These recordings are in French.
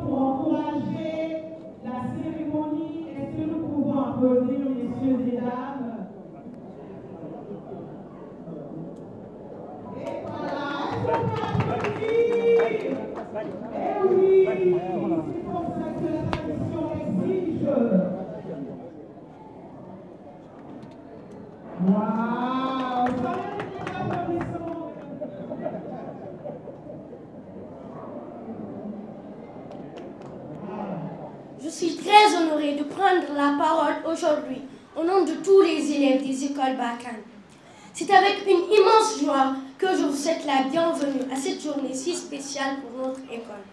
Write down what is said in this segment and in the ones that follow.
pour encourager la cérémonie. Est-ce que nous pouvons applaudir, messieurs et dames? Et voilà, est-ce qu'on peut applaudir? Eh oui, c'est pour ça que la tradition exige. Waouh, ça mérite un applaudissement. Je suis très honorée de prendre la parole aujourd'hui au nom de tous les élèves des écoles Bakane. C'est avec une immense joie que je vous souhaite la bienvenue à cette journée si spéciale pour notre école.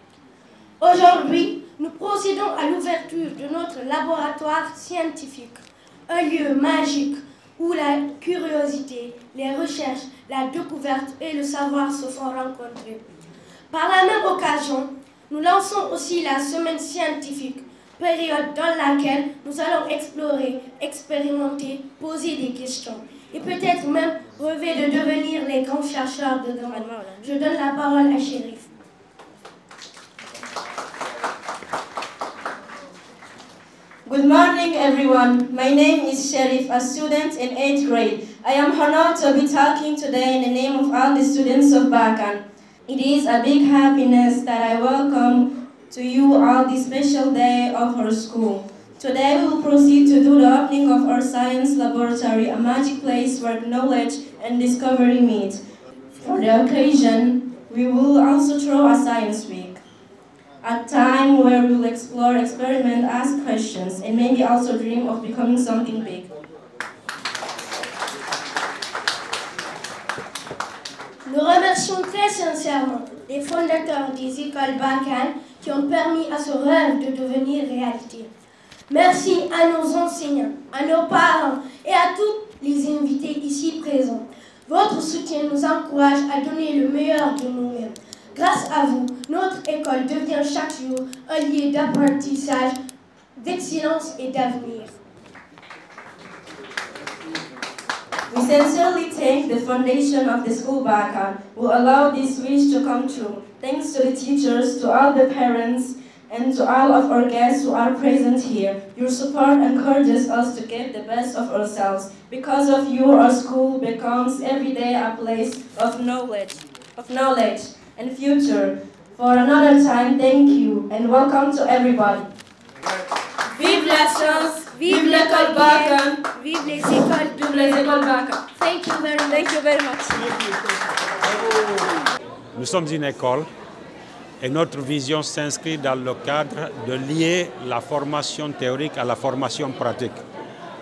Aujourd'hui, nous procédons à l'ouverture de notre laboratoire scientifique, un lieu magique où la curiosité, les recherches, la découverte et le savoir se font rencontrer. Par la même occasion, nous lançons aussi la semaine scientifique, période dans laquelle nous allons explorer, expérimenter, poser des questions et peut-être même rêver de devenir les grands chercheurs de demain. Je donne la parole à Chérif. Good morning, everyone. My name is Sherif, a student in 8th grade. I am honored to be talking today in the name of all the students of Bakane. It is a big happiness that I welcome to you all this special day of our school. Today we will proceed to do the opening of our science laboratory, a magic place where knowledge and discovery meet. For the occasion, we will also throw a science week, a time where we will explore, experiment, ask questions, and maybe also dream of becoming something big. Nous remercions très sincèrement les fondateurs des écoles Bakane qui ont permis à ce rêve de devenir réalité. Merci à nos enseignants, à nos parents et à tous les invités ici présents. Votre soutien nous encourage à donner le meilleur de nous-mêmes. Grâce à vous, notre école devient chaque jour un lieu d'apprentissage, d'excellence et d'avenir. We sincerely thank the foundation of the school Bakane who allowed this wish to come true. Thanks to the teachers, to all the parents, and to all of our guests who are present here. Your support encourages us to give the best of ourselves. Because of you, our school becomes every day a place of knowledge and future. For another time, thank you and welcome to everybody. Vive la science, vive l'école Bakane, vive les écoles Bakane. Thank you very much. Nous sommes une école et notre vision s'inscrit dans le cadre de lier la formation théorique à la formation pratique.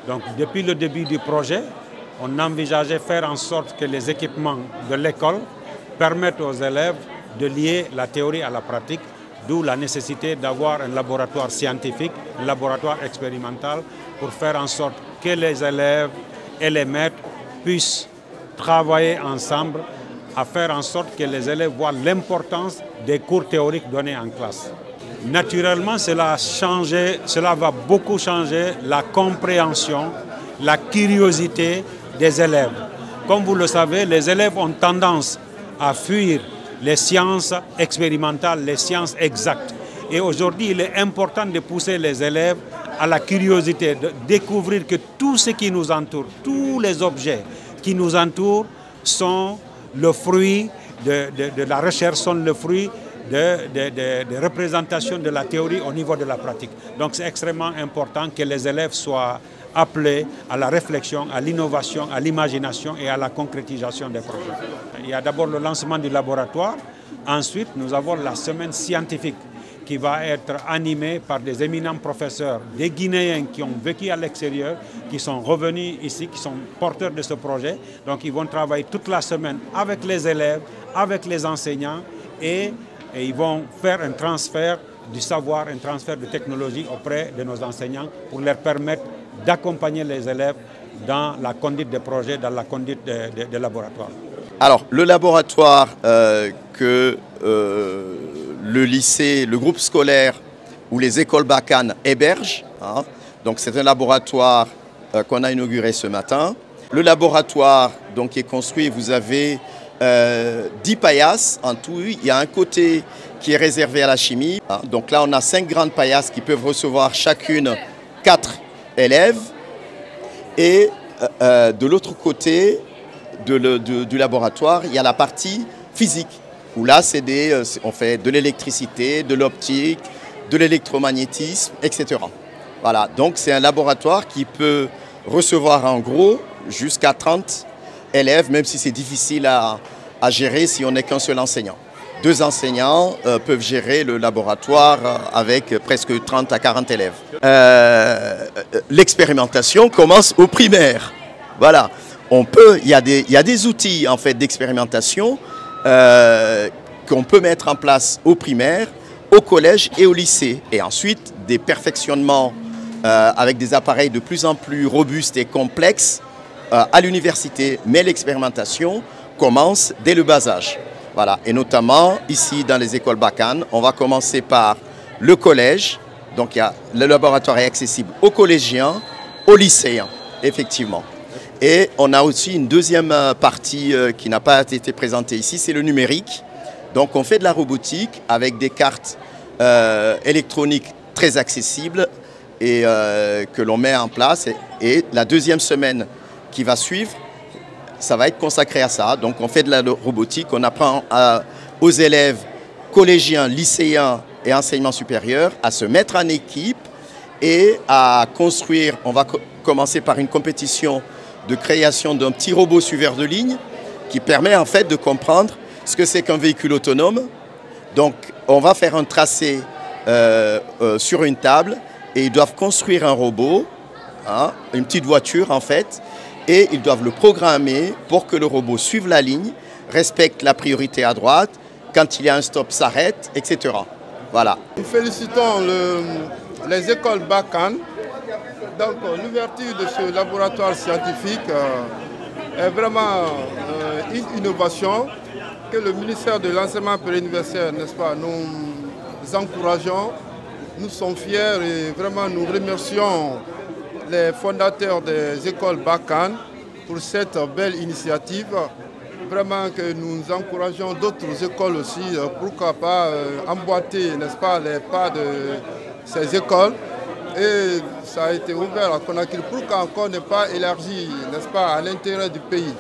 Donc depuis le début du projet, on envisageait faire en sorte que les équipements de l'école permettent aux élèves de lier la théorie à la pratique, d'où la nécessité d'avoir un laboratoire scientifique, un laboratoire expérimental pour faire en sorte que les élèves et les maîtres puissent travailler ensemble à faire en sorte que les élèves voient l'importance des cours théoriques donnés en classe. Naturellement, cela va beaucoup changer la compréhension, la curiosité des élèves. Comme vous le savez, les élèves ont tendance à fuir les sciences expérimentales, les sciences exactes. Et aujourd'hui, il est important de pousser les élèves à la curiosité, de découvrir que tout ce qui nous entoure, tous les objets qui nous entourent sont le fruit de la recherche, sont le fruit de représentations de la théorie au niveau de la pratique. Donc c'est extrêmement important que les élèves soient appelés à la réflexion, à l'innovation, à l'imagination et à la concrétisation des projets. Il y a d'abord le lancement du laboratoire, ensuite nous avons la semaine scientifique qui va être animée par des éminents professeurs, des Guinéens qui ont vécu à l'extérieur, qui sont revenus ici, qui sont porteurs de ce projet. Donc ils vont travailler toute la semaine avec les élèves, avec les enseignants et ils vont faire un transfert du savoir, un transfert de technologie auprès de nos enseignants pour leur permettre d'accompagner les élèves dans la conduite des projets, dans la conduite des laboratoires. Alors, le laboratoire que le lycée, le groupe scolaire ou les écoles Bakane hébergent, hein, donc c'est un laboratoire qu'on a inauguré ce matin. Le laboratoire donc, est construit, vous avez 10 paillasses en tout. Il y a un côté qui est réservé à la chimie. Donc là, on a 5 grandes paillasses qui peuvent recevoir chacune 4 élèves. Et de l'autre côté du laboratoire, il y a la partie physique, où là, on fait de l'électricité, de l'optique, de l'électromagnétisme, etc. Voilà, donc c'est un laboratoire qui peut recevoir en gros jusqu'à 30 élèves, même si c'est difficile à gérer si on n'est qu'un seul enseignant. 2 enseignants peuvent gérer le laboratoire avec presque 30 à 40 élèves. L'expérimentation commence au primaire. Voilà, il y a des outils en fait d'expérimentation qu'on peut mettre en place au primaire, au collège et au lycée. Et ensuite, des perfectionnements avec des appareils de plus en plus robustes et complexes à l'université. Mais l'expérimentation commence dès le bas âge. Voilà. Et notamment, ici, dans les écoles Bakane, on va commencer par le collège. Donc, le laboratoire est accessible aux collégiens, aux lycéens, effectivement. Et on a aussi une deuxième partie qui n'a pas été présentée ici, c'est le numérique. Donc, on fait de la robotique avec des cartes électroniques très accessibles et que l'on met en place. Et la deuxième semaine qui va suivre, ça va être consacré à ça. Donc on fait de la robotique, on apprend aux élèves collégiens, lycéens et enseignement supérieur à se mettre en équipe et à construire. On va commencer par une compétition de création d'un petit robot suiveur de ligne qui permet en fait de comprendre ce que c'est qu'un véhicule autonome. Donc on va faire un tracé sur une table et ils doivent construire un robot, hein, une petite voiture en fait, et ils doivent le programmer pour que le robot suive la ligne, respecte la priorité à droite, quand il y a un stop, s'arrête, etc. Voilà. Nous félicitons les écoles Bakane. Donc l'ouverture de ce laboratoire scientifique est vraiment une innovation que le ministère de l'enseignement périscolaire, n'est-ce pas, nous encourageons, nous sommes fiers et vraiment nous remercions les fondateurs des écoles Bakane pour cette belle initiative. Vraiment que nous encourageons d'autres écoles aussi, pourquoi pas emboîter, n'est-ce pas, les pas de ces écoles. Et ça a été ouvert à Conakry, pourquoi encore ne pas élargi, n'est-ce pas, à l'intérieur du pays.